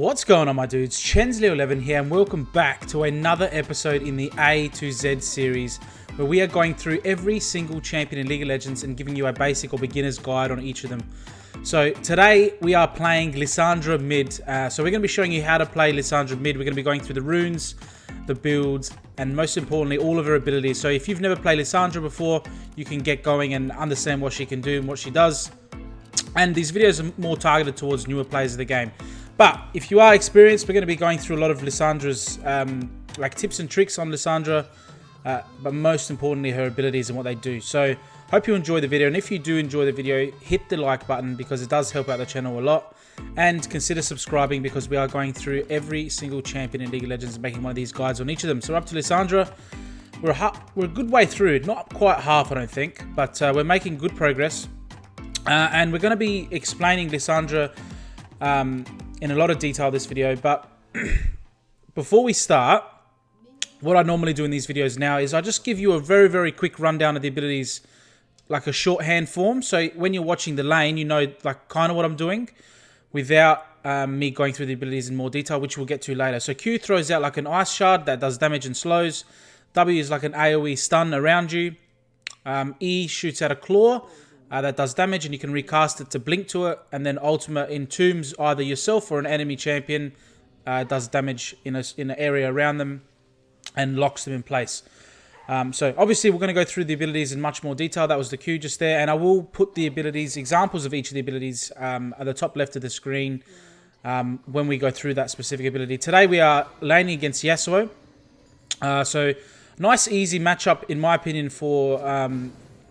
What's going on, my dudes? Chensley11 here, and welcome back to another episode in the A to Z series, where we are going through every single champion in League of Legends and giving you a basic or beginner's guide on each of them. So today we are playing Lissandra Mid. So we're going to be showing you how to play Lissandra Mid. We're going to be going through the runes, the builds, and most importantly, all of her abilities. So if you've never played Lissandra before, you can get going and understand what she can do and what she does. And these videos are more targeted towards newer players of the game. But if you are experienced, we're going to be going through a lot of Lissandra's like tips and tricks on Lissandra, but most importantly her abilities and what they do. So hope you enjoy the video, and if you do enjoy the video, hit the like button because it does help out the channel a lot, and consider subscribing because we are going through every single champion in League of Legends and making one of these guides on each of them. So we're up to Lissandra. We're a good way through, not quite half I don't think, but we're making good progress, and we're going to be explaining Lissandra in a lot of detail this video. But before we start, what I normally do in these videos now is I just give you a very quick rundown of the abilities, like a shorthand form, so when you're watching the lane you know like kind of what I'm doing without me going through the abilities in more detail, which we'll get to later. So Q throws out like an ice shard that does damage and slows. W is like an AoE stun around you. E shoots out a claw that does damage, and you can recast it to blink to it. And then ultimate entombs either yourself or an enemy champion, does damage in an area around them and locks them in place. So obviously we're going to go through the abilities in much more detail. That was the Q just there, and I will put the abilities, examples of each of the abilities at the top left of the screen when we go through that specific ability. Today we are laning against Yasuo. So nice easy matchup in my opinion for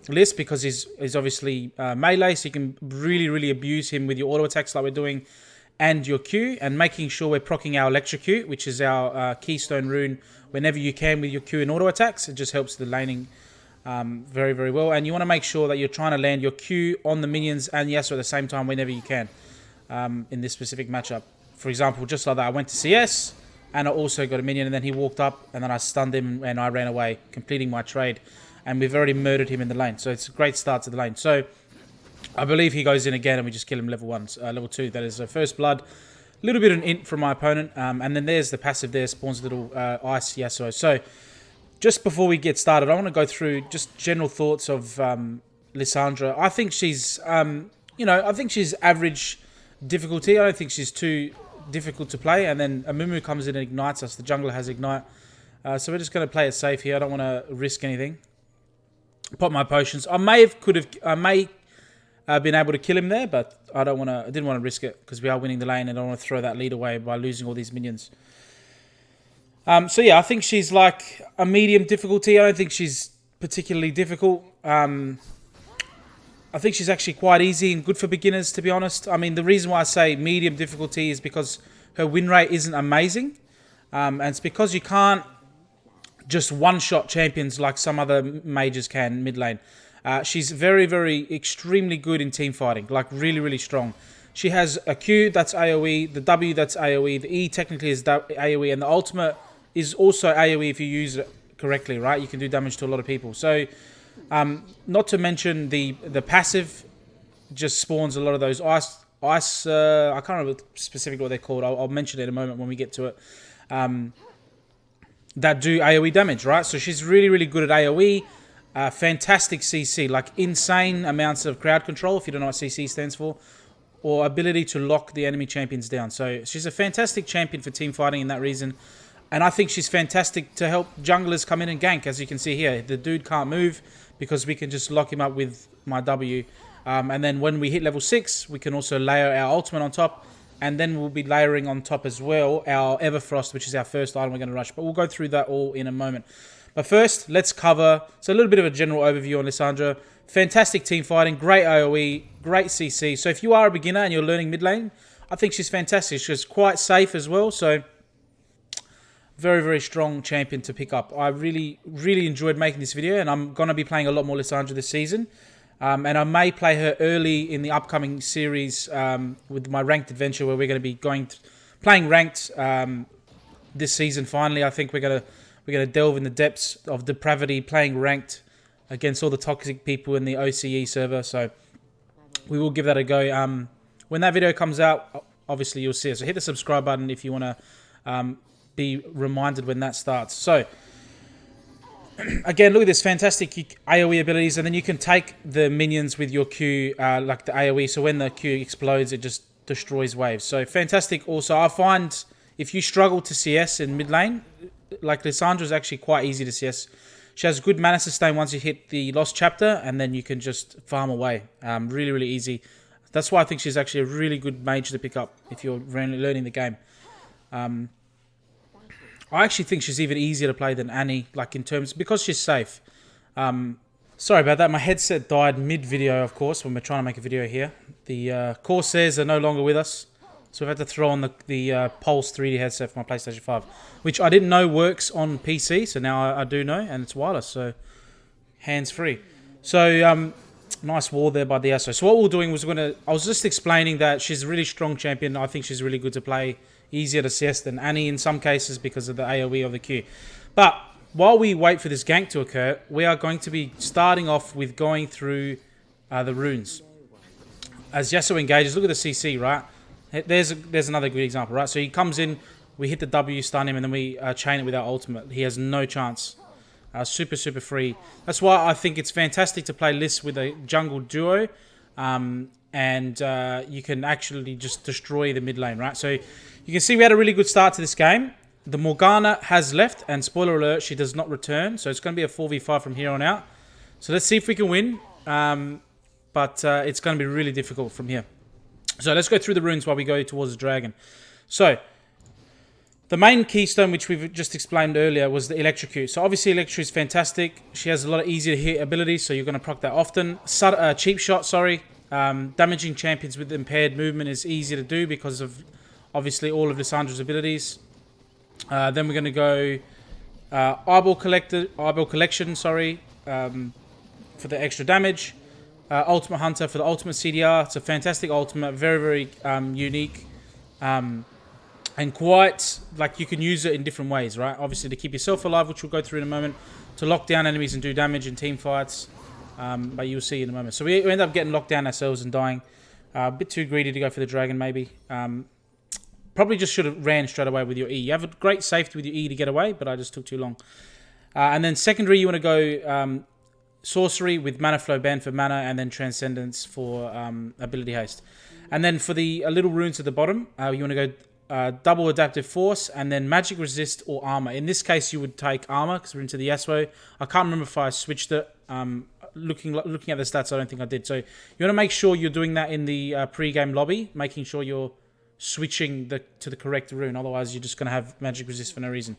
Liss, because he's obviously melee, so you can really abuse him with your auto attacks like we're doing, and your Q, and making sure we're proccing our electrocute, which is our keystone rune, whenever you can with your Q and auto attacks. It just helps the laning very well. And you want to make sure that you're trying to land your Q on the minions and Yasuo at the same time whenever you can in this specific matchup. For example, just like that, I went to CS and I also got a minion, and then he walked up and then I stunned him and I ran away, completing my trade. And we've already murdered him in the lane, so it's a great start to the lane. So I believe he goes in again and we just kill him level 2. That is first blood. A little bit of an int from my opponent, and then there's the passive there, spawns a little ice Yasuo. So just before we get started, I want to go through just general thoughts of Lissandra. I think she's, I think she's average difficulty. I don't think she's too difficult to play. And then Amumu comes in and ignites us. The jungler has ignite. So we're just going to play it safe here. I don't want to risk anything. Pop my potions. I may been able to kill him there, but I didn't want to risk it because we are winning the lane, and I don't want to throw that lead away by losing all these minions. So yeah, I think she's like a medium difficulty. I don't think she's particularly difficult. I think she's actually quite easy and good for beginners, to be honest. I mean, the reason why I say medium difficulty is because her win rate isn't amazing, and it's because you can't just one-shot champions like some other mages can mid lane. She's very extremely good in team fighting, like really strong. She has a Q that's AoE, the W that's AoE, the E technically is AoE, and the ultimate is also AoE if you use it correctly, right? You can do damage to a lot of people. So not to mention the passive just spawns a lot of those ice I can't remember specifically what they're called. I'll mention it in a moment when we get to it. That do AoE damage, right? So she's really good at AoE. Fantastic CC, like insane amounts of crowd control, if you don't know what CC stands for, or ability to lock the enemy champions down. So she's a fantastic champion for team fighting in that reason. And I think she's fantastic to help junglers come in and gank. As you can see here, the dude can't move because we can just lock him up with my W. And then when we hit level 6, we can also layer our ultimate on top. And then we'll be layering on top as well our Everfrost, which is our first item we're going to rush. But we'll go through that all in a moment. But first, let's cover a little bit of a general overview on Lissandra. Fantastic team fighting, great AoE, great CC. So if you are a beginner and you're learning mid lane, I think she's fantastic. She's quite safe as well. So very strong champion to pick up. I really enjoyed making this video, and I'm going to be playing a lot more Lissandra this season. And I may play her early in the upcoming series with my ranked adventure, where we're going to be playing ranked this season. Finally, I think we're going to delve in the depths of depravity, playing ranked against all the toxic people in the OCE server. So we will give that a go. When that video comes out, obviously you'll see it. So hit the subscribe button if you want to be reminded when that starts. So again, look at this fantastic AoE abilities, and then you can take the minions with your Q, like the AoE. So when the Q explodes, it just destroys waves. So fantastic. Also, I find if you struggle to CS in mid lane, like Lissandra is actually quite easy to CS. She has good mana sustain once you hit the Lost Chapter, and then you can just farm away. Really, really easy. That's why I think she's actually a really good mage to pick up if you're learning the game. I actually think she's even easier to play than Annie, like in terms, because she's safe. Sorry about that. My headset died mid-video, of course, when we're trying to make a video here. The Corsairs are no longer with us, so we've had to throw on the Pulse 3D headset for my PlayStation 5, which I didn't know works on PC, so now I do know, and it's wireless, so hands-free. So, nice wall there by the Asso. So what we were doing was I was just explaining that she's a really strong champion. I think she's really good to play, easier to CS than Annie in some cases because of the AoE of the Q. But while we wait for this gank to occur, we are going to be starting off with going through the runes. As Yasuo engages, look at the CC, right? There's another good example, right? So he comes in, we hit the W, stun him, and then we chain it with our ultimate. He has no chance. Super, super free. That's why I think it's fantastic to play Liss with a jungle duo. And you can actually just destroy the mid lane, right? So you can see we had a really good start to this game. The Morgana has left, and spoiler alert, she does not return. So it's going to be a 4v5 from here on out. So let's see if we can win. But it's going to be really difficult from here. So let's go through the runes while we go towards the dragon. So the main keystone, which we've just explained earlier, was the Electrocute. So obviously Electrocute is fantastic. She has a lot of easy to hit abilities, so you're going to proc that often. Cheap shot, sorry. Damaging champions with impaired movement is easy to do because of obviously all of Lissandra's abilities. Then we're going to go Eyeball Collection, sorry, for the extra damage. Ultimate Hunter for the ultimate CDR. It's a fantastic ultimate, very, very unique. And quite, like, you can use it in different ways, right? Obviously to keep yourself alive, which we'll go through in a moment, to lock down enemies and do damage in team fights. But you'll see in a moment. So we end up getting locked down ourselves and dying. A bit too greedy to go for the dragon, maybe. Probably just should have ran straight away with your E. You have a great safety with your E to get away, but I just took too long. And then secondary, you want to go sorcery with mana flow band for mana, and then transcendence for ability haste. And then for the little runes at the bottom, you want to go double adaptive force, and then magic resist or armor. In this case, you would take armor because we're into the Yasuo. I can't remember if I switched it. Looking at the stats, I don't think I did. So you want to make sure you're doing that in the pre-game lobby, making sure you're switching to the correct rune. Otherwise, you're just going to have magic resist for no reason.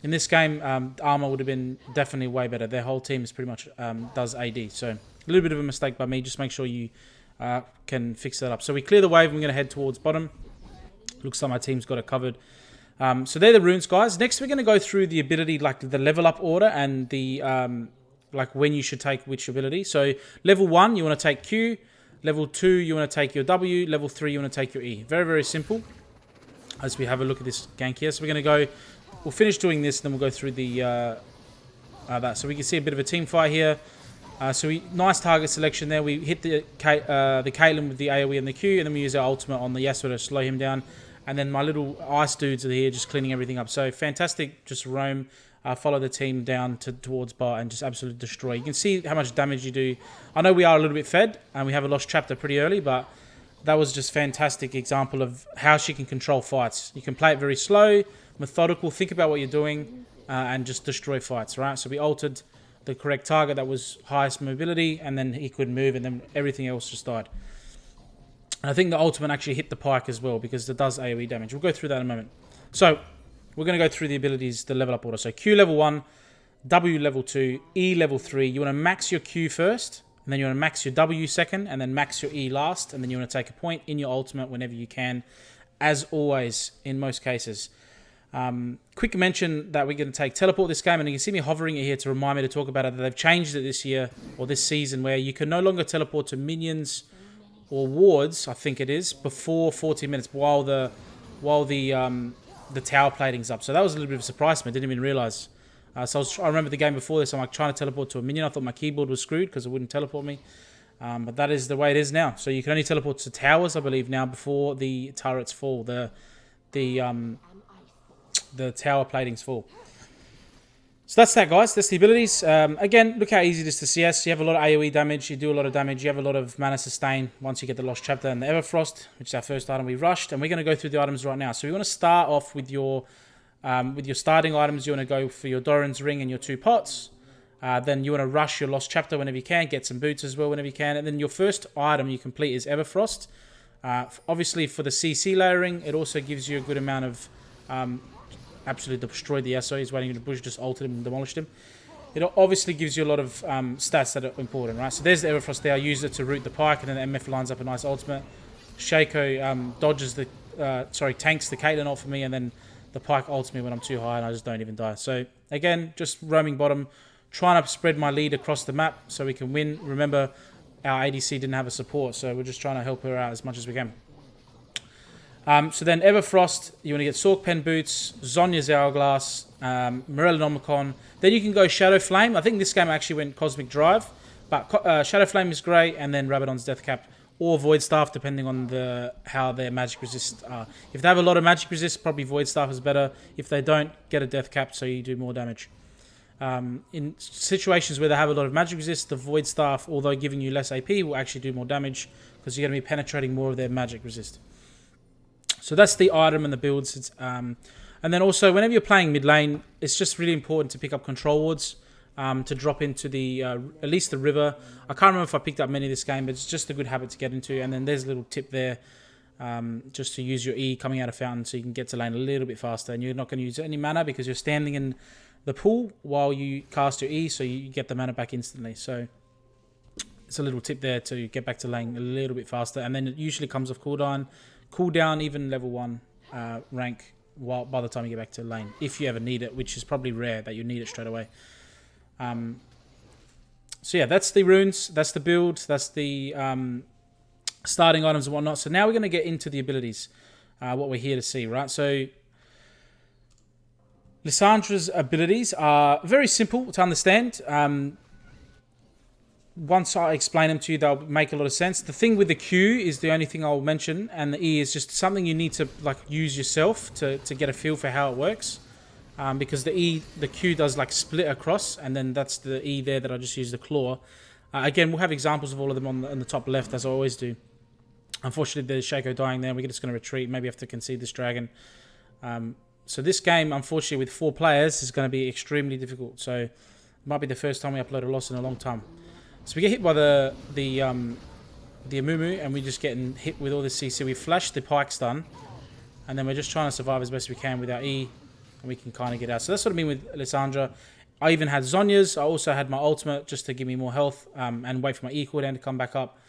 In this game, armor would have been definitely way better. Their whole team is pretty much does AD. So a little bit of a mistake by me. Just make sure you can fix that up. So we clear the wave and we're going to head towards bottom. Looks like my team's got it covered. So they're the runes, guys. Next, we're going to go through the ability, like the level up order and the like when you should take which ability. So level 1, you want to take Q. Level 2, you want to take your W. Level 3, you want to take your E. Very, very simple. As we have a look at this gank here. So we're going to go... We'll finish doing this, then we'll go through the that. So we can see a bit of a team fight here. Nice target selection there. We hit the Caitlyn with the AoE and the Q, and then we use our ultimate on the Yasuo to slow him down. And then my little ice dudes are here just cleaning everything up. So fantastic, just roam, follow the team down towards bar and just absolutely destroy. You can see how much damage you do. I know we are a little bit fed, and we have a lost chapter pretty early, but that was just fantastic example of how she can control fights. You can play it very slow, methodical, think about what you're doing, and just destroy fights, right? So we altered the correct target that was highest mobility, and then he could move, and then everything else just died. And I think the ultimate actually hit the pike as well, because it does AoE damage. We'll go through that in a moment. So we're going to go through the abilities, the level up order. So Q level 1, W level 2, E level 3. You want to max your Q first, and then you want to max your W second, and then max your E last, and then you want to take a point in your ultimate whenever you can, as always, in most cases. Quick mention that we're going to take teleport this game, and you can see me hovering it here to remind me to talk about it. That they've changed it this year, or this season, where you can no longer teleport to minions or wards, I think it is, before 40 minutes while the tower plating's up. So that was a little bit of a surprise to me. I didn't even realize. I remember the game before this, I'm like trying to teleport to a minion. I thought my keyboard was screwed because it wouldn't teleport me. But that is the way it is now. So you can only teleport to towers, I believe, now before the turrets fall. The tower platings fall. So that's that, guys. That's the abilities. Again, look how easy it is to CS. You have a lot of AoE damage. You do a lot of damage. You have a lot of mana sustain once you get the Lost Chapter and the Everfrost, which is our first item we rushed. And we're going to go through the items right now. So we want to start off with your starting items. You want to go for your Doran's Ring and your 2 pots. Then you want to rush your Lost Chapter whenever you can. Get some boots as well whenever you can. And then your first item you complete is Everfrost. Obviously, for the CC layering, it also gives you a good amount of... absolutely destroyed the SO. He's waiting in the bush, just ulted him and demolished him. It obviously gives you a lot of stats that are important, right? So there's the Everfrost there. I use it to root the pike, and then the MF lines up a nice ultimate. Shaco dodges the... tanks the Caitlyn ult for me, and then the pike ults me when I'm too high, and I just don't even die. So, again, just roaming bottom, trying to spread my lead across the map so we can win. Remember, our ADC didn't have a support, so we're just trying to help her out as much as we can. So then Everfrost, you want to get Sork Pen Boots, Zonya's Hourglass, Morellonomicon. Then you can go Shadow Flame. I think this game actually went Cosmic Drive, but Shadow Flame is great, and then Rabadon's Death Cap or Void Staff, depending on how their magic resist are. If they have a lot of magic resist, probably Void Staff is better. If they don't, get a Death Cap so you do more damage. In situations where they have a lot of magic resist, the Void Staff, although giving you less AP, will actually do more damage because you're going to be penetrating more of their magic resist. So that's the item and the builds. And then also, whenever you're playing mid lane, it's just really important to pick up control wards to drop into the at least the river. I can't remember if I picked up many this game, but it's just a good habit to get into. And then there's a little tip there, just to use your E coming out of fountain so you can get to lane a little bit faster. And you're not going to use any mana because you're standing in the pool while you cast your E, so you get the mana back instantly. So it's a little tip there to get back to lane a little bit faster. And then it usually comes off cooldown, even level 1 rank by the time you get back to lane, if you ever need it, which is probably rare that you need it straight away. So yeah, that's the runes, that's the build, that's the starting items and whatnot. So now we're going to get into the abilities, what we're here to see, right? So Lissandra's abilities are very simple to understand. Once I explain them to you, they'll make a lot of sense. The thing with the Q is the only thing I'll mention, and the E is just something you need to use yourself to get a feel for how it works. Because the Q does split across, and then that's the E there that I just used the claw. Again, we'll have examples of all of them on the top left, as I always do. Unfortunately, there's Shaco dying there. We're just going to retreat. Maybe have to concede this dragon. So this game, unfortunately, with 4 players, is going to be extremely difficult. So it might be the first time we upload a loss in a long time. So we get hit by the Amumu, and we're just getting hit with all this CC. We flash the pike stun, and then we're just trying to survive as best we can with our E, and we can kind of get out. So that's what I mean with Lissandra. I even had Zonya's. I also had my ultimate just to give me more health and wait for my E cooldown to come back up.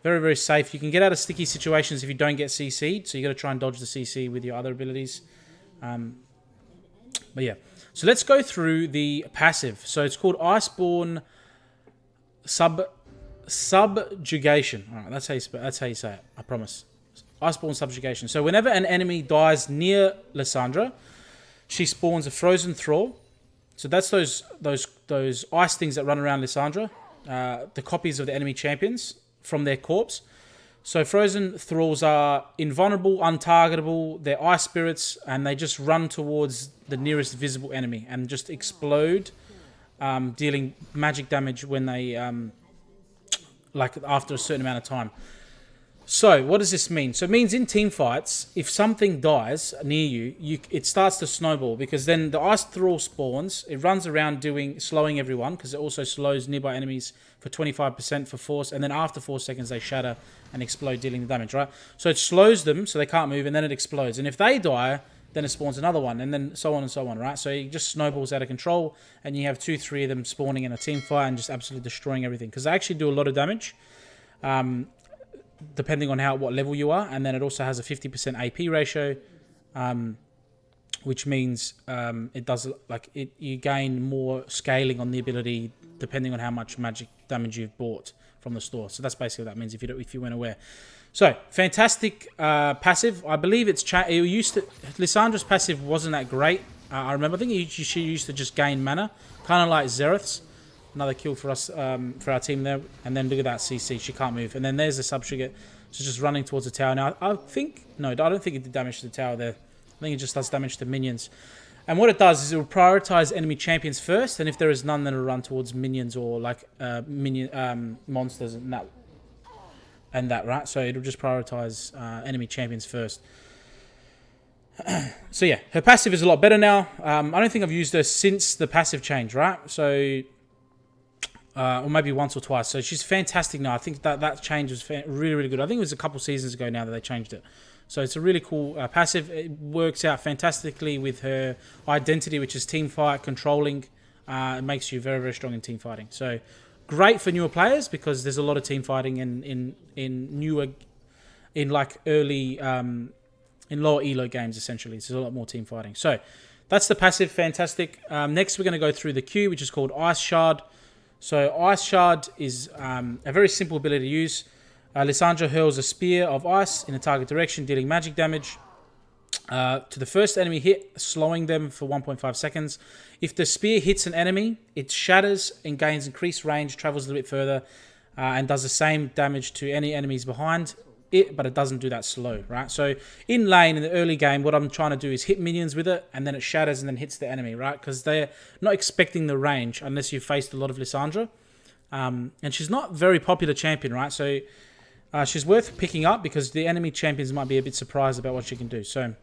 Very, very safe. You can get out of sticky situations if you don't get CC'd, so you got to try and dodge the CC with your other abilities. But yeah, so let's go through the passive. So it's called Iceborne Subjugation. All right, that's how you say it. I promise. Iceborne Subjugation. So whenever an enemy dies near Lissandra, she spawns a frozen thrall. So that's those ice things that run around Lissandra, the copies of the enemy champions from their corpse. So frozen thralls are invulnerable, untargetable. They're ice spirits, and they just run towards the nearest visible enemy and just explode. Dealing magic damage when they, after a certain amount of time. So, what does this mean? So, it means in team fights, if something dies near you, it starts to snowball, because then the ice thrall spawns. It runs around slowing everyone, because it also slows nearby enemies for 25% for force, and then after 4 seconds they shatter and explode, dealing the damage, right? So, it slows them so they can't move, and then it explodes. And if they die, then it spawns another one, and then so on and so on, right? So it just snowballs out of control, and you have 2-3 of them spawning in a team fight and just absolutely destroying everything. Because they actually do a lot of damage, depending on what level you are, and then it also has a 50% AP ratio, which means it does you gain more scaling on the ability depending on how much magic damage you've bought from the store. So that's basically what that means if you weren't aware. So, fantastic passive. I believe Lissandra's passive wasn't that great. I remember, I think she used to just gain mana, kind of like Xerath's. Another kill for us, for our team there. And then look at that CC. She can't move. And then there's the sub-trigger. She's just running towards the tower. Now, I think... No, I don't think it did damage to the tower there. I think it just does damage to minions. And what it does is it will prioritize enemy champions first. And if there is none, then it'll run towards minions or like monsters and that, right? So it'll just prioritize enemy champions first. So yeah, her passive is a lot better now. I don't think I've used her since the passive change, right? So, or maybe once or twice. So she's fantastic now. I think that change was really, really good. I think it was a couple seasons ago now that they changed it. So it's a really cool passive. It works out fantastically with her identity, which is team fight, controlling. It makes you very, very strong in team fighting. So great for newer players because there's a lot of team fighting in newer, in like early... in lower elo games, essentially. So there's a lot more team fighting. So that's the passive. Fantastic. Next, we're going to go through the Q, which is called Ice Shard. So Ice Shard is a very simple ability to use. Lissandra hurls a spear of ice in a target direction, dealing magic damage to the first enemy hit, slowing them for 1.5 seconds. If the spear hits an enemy, it shatters and gains increased range, travels a little bit further, and does the same damage to any enemies behind it, but it doesn't do that slow, right? So in lane, in the early game, what I'm trying to do is hit minions with it, and then it shatters and then hits the enemy, right? Because they're not expecting the range unless you've faced a lot of Lissandra. And she's not a very popular champion, right? So she's worth picking up because the enemy champions might be a bit surprised about what she can do. So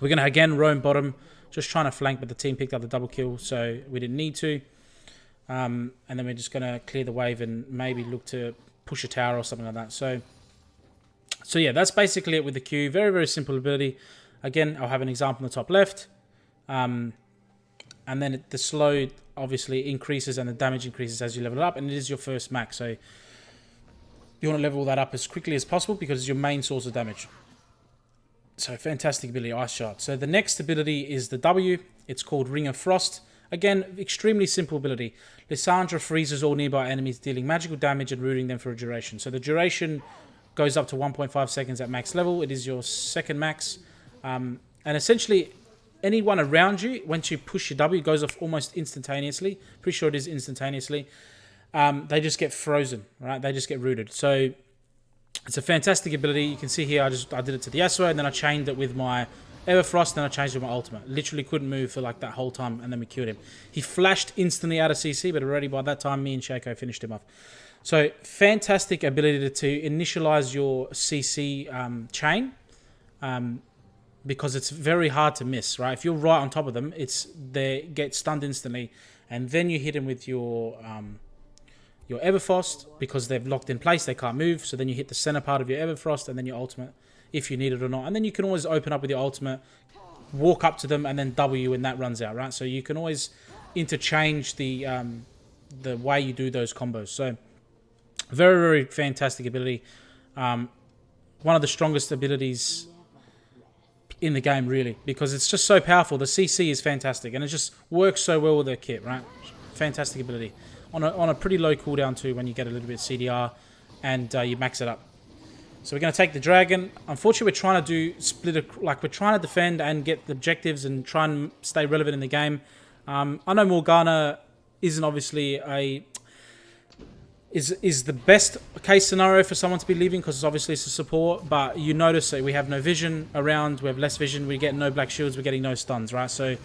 we're going to, again, roam bottom, just trying to flank, but the team picked up the double kill, so we didn't need to. And then we're just going to clear the wave and maybe look to push a tower or something like that. So yeah, that's basically it with the Q. Very, very simple ability. Again, I'll have an example on the top left. And then the slow obviously increases and the damage increases as you level it up. And it is your first max. So you want to level that up as quickly as possible because it's your main source of damage. So fantastic ability, Ice Shard. So the next ability is the W. It's called Ring of Frost. Again, extremely simple ability. Lissandra freezes all nearby enemies, dealing magical damage and rooting them for a duration. So the duration goes up to 1.5 seconds at max level. It is your second max. And essentially, anyone around you, once you push your W, goes off almost instantaneously. Pretty sure it is instantaneously. They just get frozen, right? They just get rooted. So it's a fantastic ability. You can see here, I did it to the Yasuo, and then I chained it with my Everfrost, then I changed it with my ultimate. Literally couldn't move for like that whole time, and then we killed him. He flashed instantly out of CC, but already by that time, me and Shaco finished him off. So, fantastic ability to initialize your CC chain because it's very hard to miss, right? If you're right on top of them, they get stunned instantly, and then you hit them with your Everfrost because they've locked in place, they can't move. So then you hit the center part of your Everfrost and then your ultimate if you need it or not. And then you can always open up with your ultimate, walk up to them, and then W when that runs out, right? So you can always interchange the way you do those combos. So very, very fantastic ability. One of the strongest abilities in the game, really, because it's just so powerful. The CC is fantastic, and it just works so well with their kit, right? Fantastic ability. On a pretty low cooldown, too, when you get a little bit of CDR, and you max it up. So we're going to take the dragon. Unfortunately, we're trying to we're trying to defend and get the objectives and try and stay relevant in the game. I know Morgana isn't obviously is the best case scenario for someone to be leaving because obviously it's a support, but you notice that we have no vision around, we have less vision, we get no black shields, we're getting no stuns, right? So it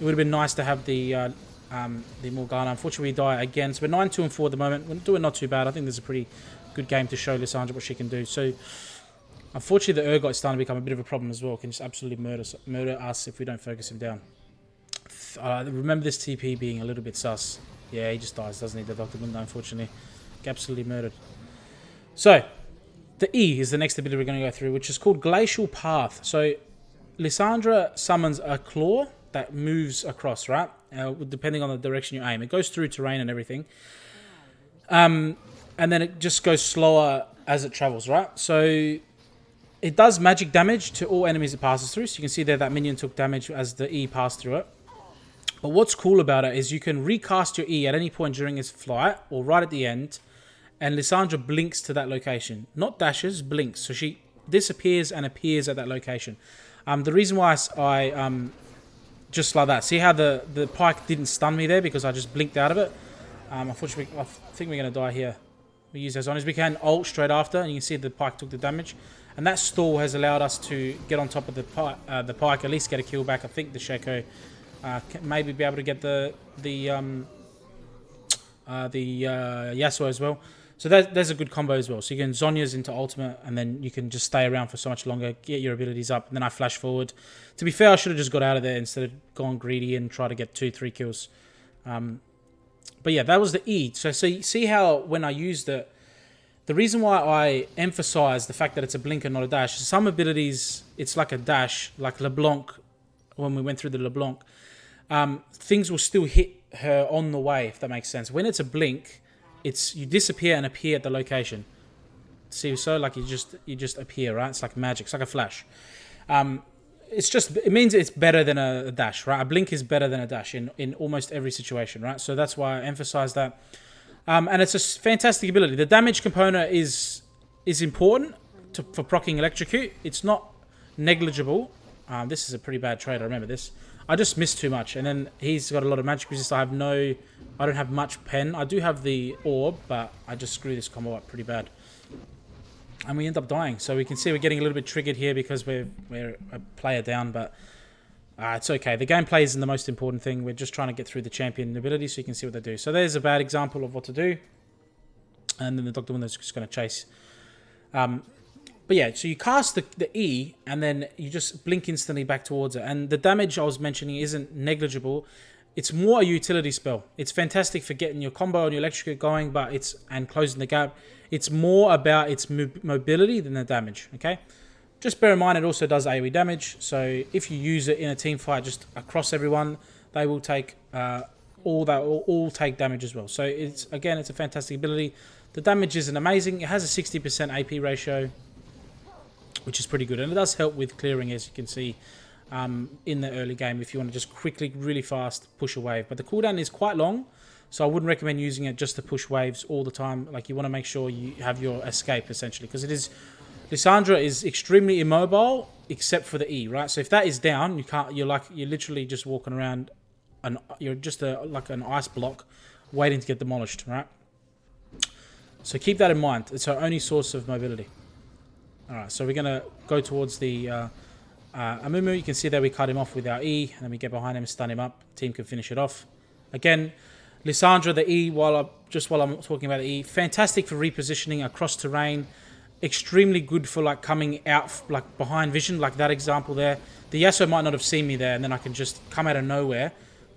would have been nice to have the Morgana. Unfortunately, we die again. So we're 9-2-4 at the moment. We're doing not too bad. I think there's a pretty good game to show Lissandra what she can do. So unfortunately, the Urgot is starting to become a bit of a problem as well. Can just absolutely murder us if we don't focus him down. Remember this TP being a little bit sus. Yeah, he just dies, doesn't he? The Dr. Mundo, unfortunately. Absolutely murdered. So, the E is the next ability we're going to go through, which is called Glacial Path. So, Lissandra summons a claw that moves across, right? Depending on the direction you aim. It goes through terrain and everything. And then it just goes slower as it travels, right? So, it does magic damage to all enemies it passes through. So, you can see there that minion took damage as the E passed through it. But what's cool about it is you can recast your E at any point during its flight or right at the end, and Lissandra blinks to that location. Not dashes, blinks. So she disappears and appears at that location. The reason why I just like that. See how the pike didn't stun me there because I just blinked out of it? Unfortunately, I think we're going to die here. We use as on as we can. Ult straight after, and you can see the pike took the damage. And that stall has allowed us to get on top of the pike, at least get a kill back. I think the Shaco maybe be able to get the Yasuo as well. So there's a good combo as well. So you can Zhonya's into ultimate, and then you can just stay around for so much longer, get your abilities up, and then I flash forward. To be fair, I should have just got out of there instead of gone greedy and try to get 2-3 kills. But yeah, that was the E. So see how when I used it, the reason why I emphasize the fact that it's a blink and not a dash, some abilities, it's like a dash, like LeBlanc, when we went through the LeBlanc, things will still hit her on the way, if that makes sense. When it's a blink, you disappear and appear at the location. See, so like you just appear, right? It's like magic. It's like a flash. It means it's better than a dash, right? A blink is better than a dash in almost every situation, right? So that's why I emphasize that. And it's a fantastic ability. The damage component is important for proccing electrocute. It's not negligible. This is a pretty bad trade. I remember this. I just missed too much, and then he's got a lot of magic resist. I don't have much pen. I do have the orb, but I just screw this combo up pretty bad. And we end up dying. So we can see we're getting a little bit triggered here because we're a player down, but it's okay. The gameplay isn't the most important thing. We're just trying to get through the champion ability so you can see what they do. So there's a bad example of what to do. And then the Dr. Window's just going to chase. But yeah, so you cast the E, and then you just blink instantly back towards it. And the damage I was mentioning isn't negligible. It's more a utility spell. It's fantastic for getting your combo and your electrocute going, and closing the gap. It's more about its mobility than the damage, okay? Just bear in mind it also does AoE damage, so if you use it in a team fight just across everyone, they will take all take damage as well. So it's a fantastic ability. The damage isn't amazing. It has a 60% AP ratio, which is pretty good, and it does help with clearing, as you can see in the early game if you want to just quickly, really fast push a wave. But the cooldown is quite long, so I wouldn't recommend using it just to push waves all the time. Like, you want to make sure you have your escape, essentially, because Lissandra is extremely immobile except for the E, right? So if that is down, you're literally just walking around, and you're just like an ice block waiting to get demolished, right? So keep that in mind. It's our only source of mobility. All right, so we're going to go towards the Amumu. You can see that we cut him off with our E, and then we get behind him, stun him up. Team can finish it off. Again, Lissandra, the E, while I'm talking about the E, fantastic for repositioning across terrain. Extremely good for like coming out like behind vision, like that example there. The Yasuo might not have seen me there, and then I can just come out of nowhere,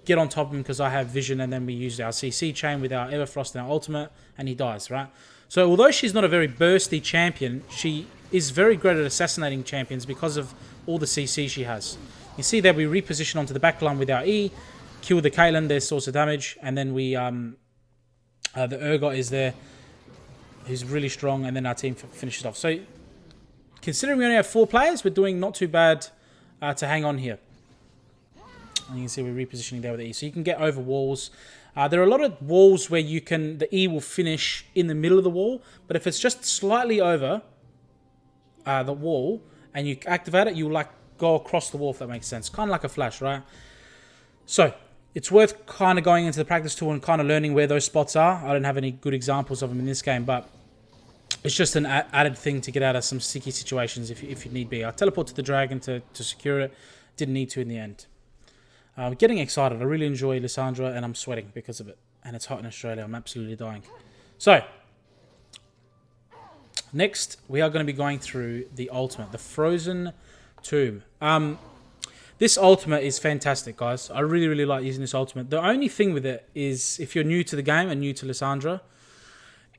get on top of him because I have vision, and then we use our CC chain with our Everfrost and our ultimate, and he dies, right? So although she's not a very bursty champion, she is very great at assassinating champions because of all the CC she has. You see that we reposition onto the back line with our E, kill the Caitlyn, their source of damage, and then we the Urgot is there, who's really strong, and then our team finishes off. So considering we only have 4 players, we're doing not too bad to hang on here. And you can see we're repositioning there with the E. So you can get over walls. There are a lot of walls where the E will finish in the middle of the wall, but if it's just slightly over the wall and you activate it, you'll like go across the wall, if that makes sense. Kind of like a flash, right? So it's worth kind of going into the practice tool and kind of learning where those spots are. I don't have any good examples of them in this game, but it's just an added thing to get out of some sticky situations if you need be. I teleport to the dragon to secure it. Didn't need to in the end. I'm getting excited. I really enjoy Lissandra, and I'm sweating because of it. And it's hot in Australia. I'm absolutely dying. So, next, we are going to be going through the ultimate, the Frozen Tomb. This ultimate is fantastic, guys. I really, really like using this ultimate. The only thing with it is, if you're new to the game and new to Lissandra,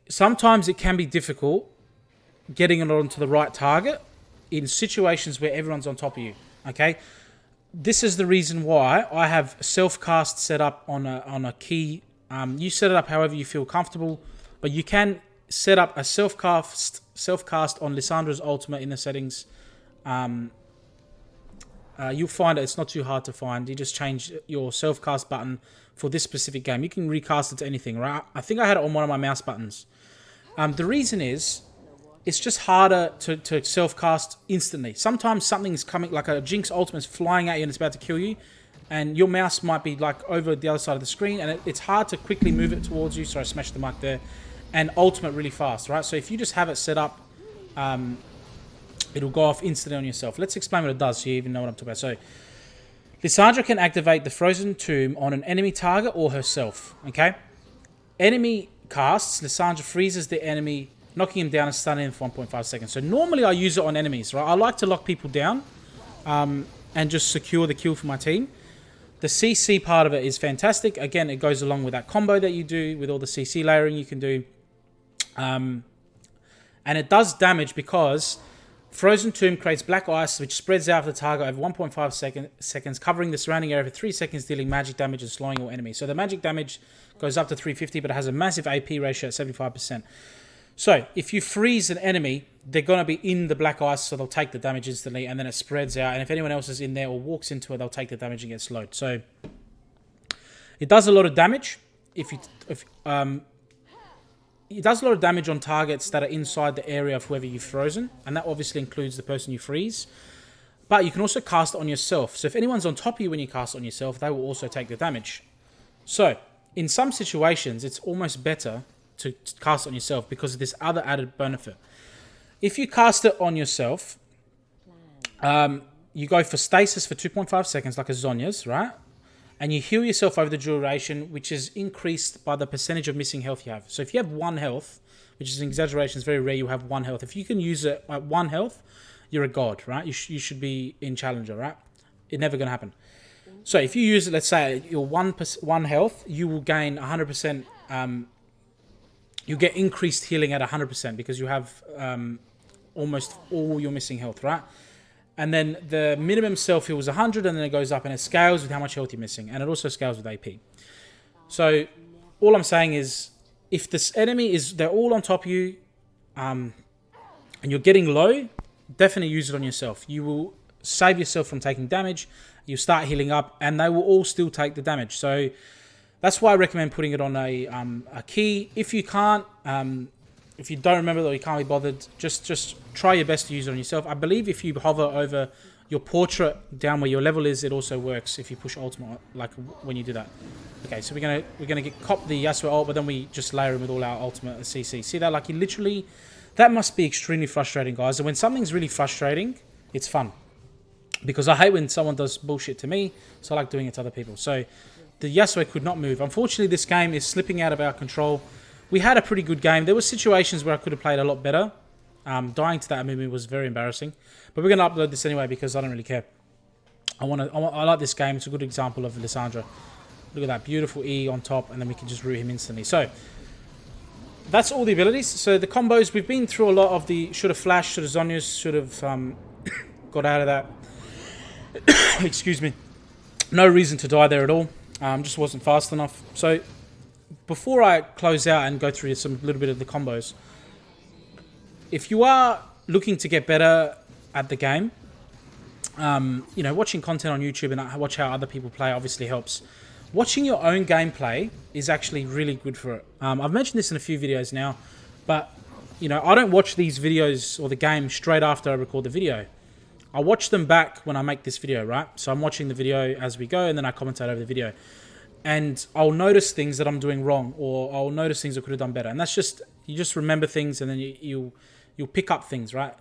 sometimes it can be difficult getting it onto the right target in situations where everyone's on top of you, okay? This is the reason why I have self-cast set up on a key. You set it up however you feel comfortable, but you can set up a self-cast on Lissandra's ultimate in the settings. You'll find it's not too hard to find. You just change your self-cast button for this specific game. You can recast it to anything, right? I think I had it on one of my mouse buttons. The reason is, it's just harder to self-cast instantly. Sometimes something's coming, like a Jinx ultimate is flying at you and it's about to kill you. and your mouse might be like over the other side of the screen, and it's hard to quickly move it towards you. So I smashed the mic there, and ultimate really fast, right? So if you just have it set up, it'll go off instantly on yourself. Let's explain what it does so you even know what I'm talking about. So Lissandra can activate the Frozen Tomb on an enemy target or herself, okay? Enemy casts, Lissandra freezes the enemy, knocking him down and stunning him for 1.5 seconds. So normally I use it on enemies, right? I like to lock people down and just secure the kill for my team. The CC part of it is fantastic. Again, it goes along with that combo that you do with all the CC layering you can do. And it does damage because Frozen Tomb creates black ice, which spreads out the target over 1.5 seconds, covering the surrounding area for 3 seconds, dealing magic damage and slowing all enemies. So the magic damage goes up to 350, but it has a massive AP ratio at 75%. So if you freeze an enemy, they're going to be in the black ice, so they'll take the damage instantly, and then it spreads out. And if anyone else is in there or walks into it, they'll take the damage and get slowed. So it does a lot of damage. It does a lot of damage on targets that are inside the area of whoever you've frozen, and that obviously includes the person you freeze. But you can also cast it on yourself. So if anyone's on top of you when you cast it on yourself, they will also take the damage. So in some situations, it's almost better to cast it on yourself because of this other added benefit. If you cast it on yourself, you go for stasis for 2.5 seconds, like a Zonya's, right? And you heal yourself over the duration, which is increased by the percentage of missing health you have. So if you have 1 health, which is an exaggeration, it's very rare you have 1 health. If you can use it at 1 health, you're a god, right? You should be in Challenger, right? It's never going to happen. So if you use it, let's say you're 1 health, you will gain 100%. You get increased healing at 100% because you have almost all your missing health, right? And then the minimum self heal is 100, and then it goes up, and it scales with how much health you're missing, and it also scales with AP. So all I'm saying is, if this enemy they're all on top of you, and you're getting low, definitely use it on yourself. You will save yourself from taking damage. You start healing up, and they will all still take the damage. So that's why I recommend putting it on a key. If you can't, if you don't remember or you can't be bothered, just try your best to use it on yourself. I believe if you hover over your portrait down where your level is, it also works if you push ultimate, like when you do that. Okay, so we're gonna get cop the Yasuo ult, but then we just layer him with all our ultimate CC. See that? Like, he literally, that must be extremely frustrating, guys. And when something's really frustrating, it's fun. Because I hate when someone does bullshit to me, so I like doing it to other people. So the Yasuo could not move. Unfortunately, this game is slipping out of our control. We had a pretty good game. There were situations where I could have played a lot better. Dying to that movement was very embarrassing. But we're going to upload this anyway because I don't really care. I like this game. It's a good example of Lissandra. Look at that beautiful E on top, and then we can just root him instantly. So that's all the abilities. So the combos, we've been through a lot of the should have flashed, should have Zonya's, should have got out of that. Excuse me. No reason to die there at all. Just wasn't fast enough. So before I close out and go through some little bit of the combos, if you are looking to get better at the game, you know, watching content on YouTube and watch how other people play obviously helps. Watching your own gameplay is actually really good for it. I've mentioned this in a few videos now, but you know, I don't watch these videos or the game straight after I record the video. I watch them back when I make this video, right? So I'm watching the video as we go, and then I commentate over the video. And I'll notice things that I'm doing wrong, or I'll notice things I could have done better. And that's just, you just remember things, and then you'll pick up things, right?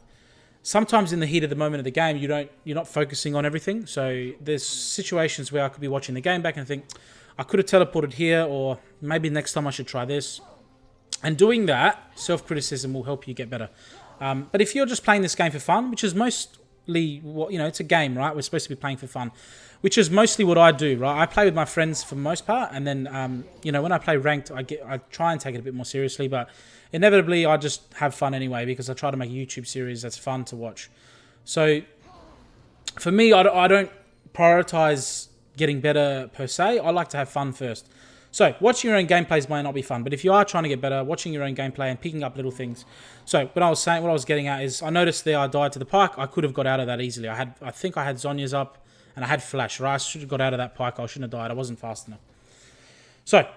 Sometimes in the heat of the moment of the game, you're not focusing on everything. So there's situations where I could be watching the game back and think, I could have teleported here, or maybe next time I should try this. And doing that, self-criticism will help you get better. But if you're just playing this game for fun, which is mostly what, you know, it's a game, right? We're supposed to be playing for fun, which is mostly what I do, right? I play with my friends for the most part, and then you know, when I play ranked, I try and take it a bit more seriously, but inevitably I just have fun anyway because I try to make a YouTube series that's fun to watch. So for me, I don't prioritize getting better per se. I like to have fun first. So watching your own gameplays might not be fun, but if you are trying to get better, watching your own gameplay and picking up little things. So what I was getting at is, I noticed there I died to the pike. I could have got out of that easily. I think I had Zonya's up and I had flash, right? I should have got out of that pike. I shouldn't have died. I wasn't fast enough. So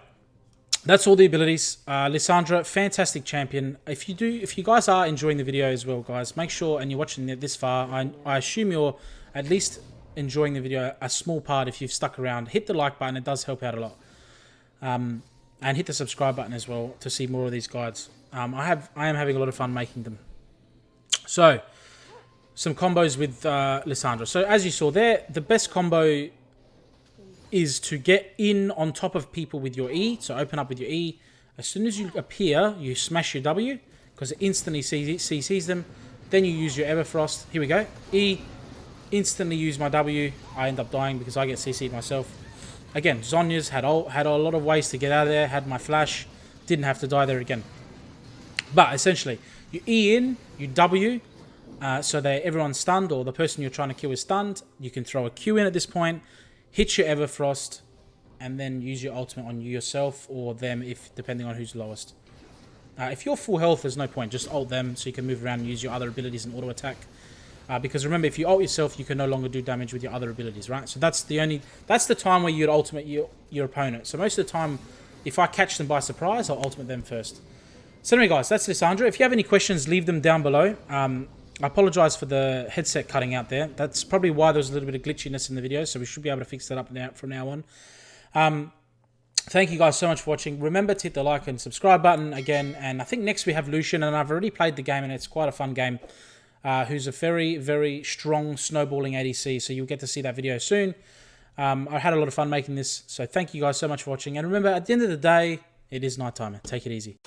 that's all the abilities. Lissandra, fantastic champion. If you guys are enjoying the video as well, guys, make sure, and you're watching it this far, I assume you're at least enjoying the video, a small part, if you've stuck around, hit the like button. It does help out a lot. And hit the subscribe button as well to see more of these guides. I am having a lot of fun making them. So, some combos with Lissandra. So, as you saw there, the best combo is to get in on top of people with your E. So, open up with your E. As soon as you appear, you smash your W, because it instantly CCs them. Then you use your Everfrost. Here we go. E, instantly use my W. I end up dying because I get CC'd myself. Again, Zhonya's had a lot of ways to get out of there. Had my flash. Didn't have to die there again. But essentially, you E in, you W, so that everyone's stunned, or the person you're trying to kill is stunned. You can throw a Q in at this point, hit your Everfrost, and then use your ultimate on yourself or them, if depending on who's lowest. If you're full health, there's no point. Just ult them so you can move around and use your other abilities and auto attack. Because remember, if you ult yourself, you can no longer do damage with your other abilities, right? So that's the time where you'd ultimate your opponent. So most of the time, if I catch them by surprise, I'll ultimate them first. So anyway, guys, that's Lissandra. If you have any questions, leave them down below. I apologize for the headset cutting out there. That's probably why there was a little bit of glitchiness in the video, so we should be able to fix that up now from now on. Thank you guys so much for watching. Remember to hit the like and subscribe button again. And I think next we have Lucian, and I've already played the game, and it's quite a fun game. Who's a very, very strong snowballing ADC, so you'll get to see that video soon. I had a lot of fun making this, so thank you guys so much for watching. And remember, at the end of the day, it is nighttime. Take it easy.